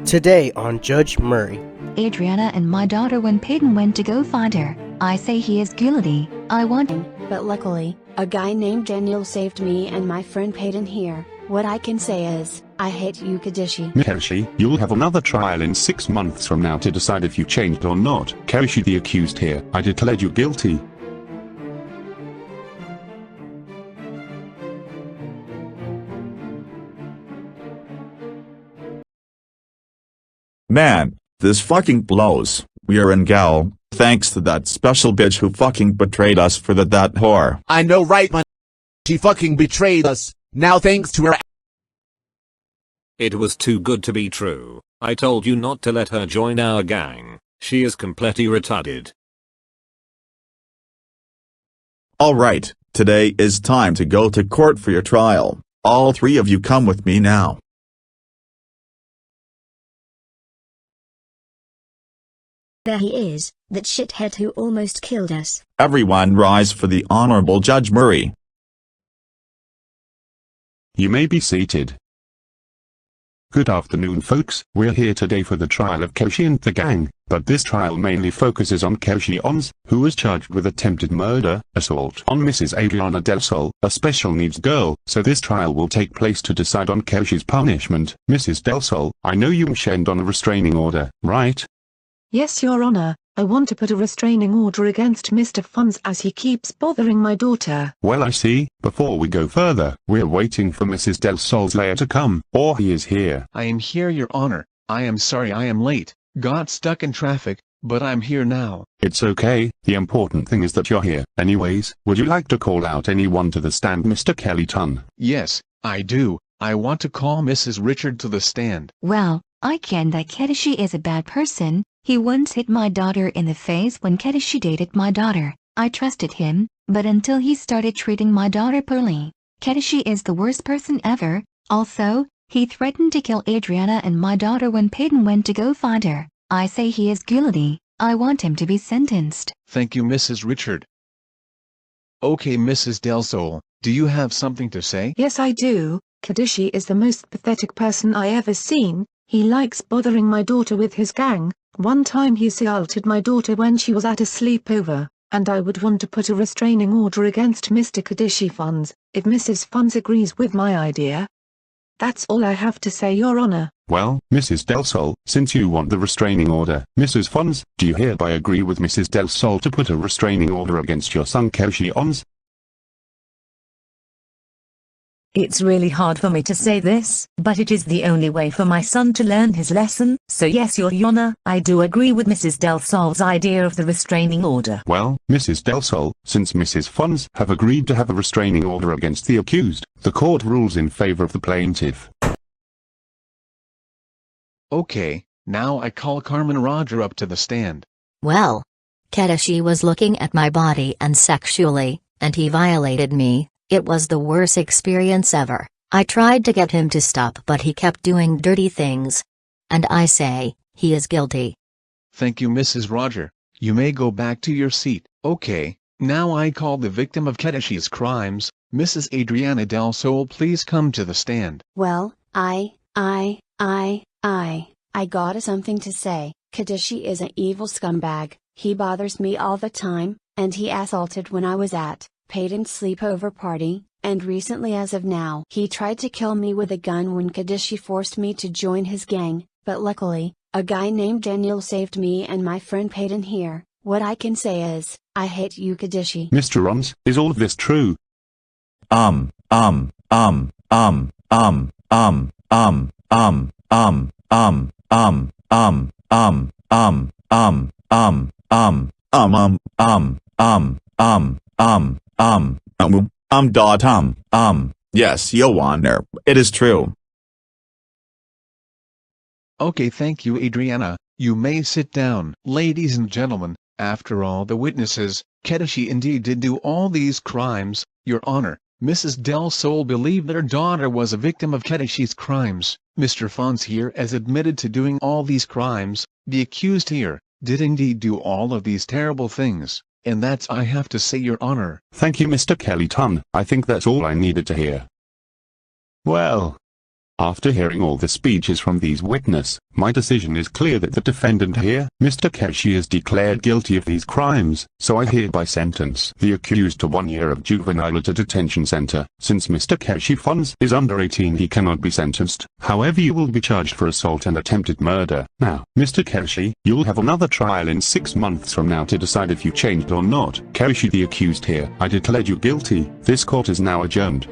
Today on Judge Murray. Adriana and my daughter when Peyton went to go find her. I say he is guilty. I want him. But luckily, a guy named Daniel saved me and my friend Peyton here. What I can say is, I hate you, Kedishy. Kedishy, you'll have another trial in 6 months from now to decide if you changed or not. Kedishy, the accused here, I declare you guilty. Man, this fucking blows. We are in gal, thanks to that special bitch who fucking betrayed us for that whore. I know, right, man? She fucking betrayed us. Now thanks to her. It was too good to be true. I told you not to let her join our gang. She is completely retarded. Alright, today is time to go to court for your trial. All three of you come with me now. There he is, that shithead who almost killed us. Everyone rise for the Honorable Judge Murray. You may be seated. Good afternoon, folks. We're here today for the trial of Kedishy and the gang, but this trial mainly focuses on Kedishy Ons, who was charged with attempted murder, assault on Mrs. Adriana Del Sol, a special needs girl, so this trial will take place to decide on Kedishy's punishment. Mrs. Del Sol, I know you mentioned on a restraining order, right? Yes, Your Honor, I want to put a restraining order against Mr. Fons as he keeps bothering my daughter. Well, I see. Before we go further, we're waiting for Mrs. Del Sol's lawyer to come, or he is here. I am here, Your Honor. I am sorry I am late, got stuck in traffic, but I'm here now. It's okay, the important thing is that you're here. Anyways, would you like to call out anyone to the stand, Mr. Kelly Tun? Yes, I do. I want to call Mrs. Richard to the stand. Well, I can. That Kedishy is a bad person. He once hit my daughter in the face when Kedishy dated my daughter. I trusted him, but until he started treating my daughter poorly. Kedishy is the worst person ever. Also, he threatened to kill Adriana and my daughter when Peyton went to go find her. I say he is guilty. I want him to be sentenced. Thank you, Mrs. Richard. Okay, Mrs. Del Sol, do you have something to say? Yes, I do. Kedishy is the most pathetic person I ever seen. He likes bothering my daughter with his gang. One time he assaulted my daughter when she was at a sleepover, and I would want to put a restraining order against Mr. Kedishy Fons, if Mrs. Fons agrees with my idea. That's all I have to say, Your Honor. Well, Mrs. Del Sol, since you want the restraining order, Mrs. Fons, do you hereby agree with Mrs. Del Sol to put a restraining order against your son Kedishy Ons? It's really hard for me to say this, but it is the only way for my son to learn his lesson, so yes, Your Honor, I do agree with Mrs. Del Sol's idea of the restraining order. Well, Mrs. Del Sol, since Mrs. Fons have agreed to have a restraining order against the accused, the court rules in favor of the plaintiff. Okay, now I call Carmen Roger up to the stand. Well, Kedishy was looking at my body and sexually, and he violated me. It was the worst experience ever. I tried to get him to stop, but he kept doing dirty things. And I say, he is guilty. Thank you, Mrs. Roger. You may go back to your seat. Okay, now I call the victim of Kedishy's crimes, Mrs. Adriana Del Sol. Please come to the stand. Well, I got something to say. Kedishy is an evil scumbag. He bothers me all the time, and he assaulted when I was at Peyton's sleepover party, and recently as of now. He tried to kill me with a gun when Kedishy forced me to join his gang, but luckily, a guy named Daniel saved me and my friend Peyton here. What I can say is, I hate you, Kedishy. Mr. Ons, is all of this true? Yes, Your Honor, it is true. Okay, thank you, Adriana. You may sit down. Ladies and gentlemen, after all the witnesses, Kedishy indeed did do all these crimes. Your Honor, Mrs. Del Sol believed that her daughter was a victim of Kedishy's crimes. Mr. Fons here has admitted to doing all these crimes. The accused here did indeed do all of these terrible things. And that's I have to say, Your Honor. Thank you, Mr. Kelly Tun. I think that's all I needed to hear. Well, After hearing all the speeches from these witnesses, my decision is clear that the defendant here, Mr. Kedishy, is declared guilty of these crimes, so I hereby sentence the accused to 1 year of juvenile at a detention center. Since Mr. Kedishy Fons is under 18, he cannot be sentenced. However, you will be charged for assault and attempted murder. Now, Mr. Kedishy, you'll have another trial in 6 months from now to decide if you changed or not. Kedishy, the accused here, I declared you guilty. This court is now adjourned.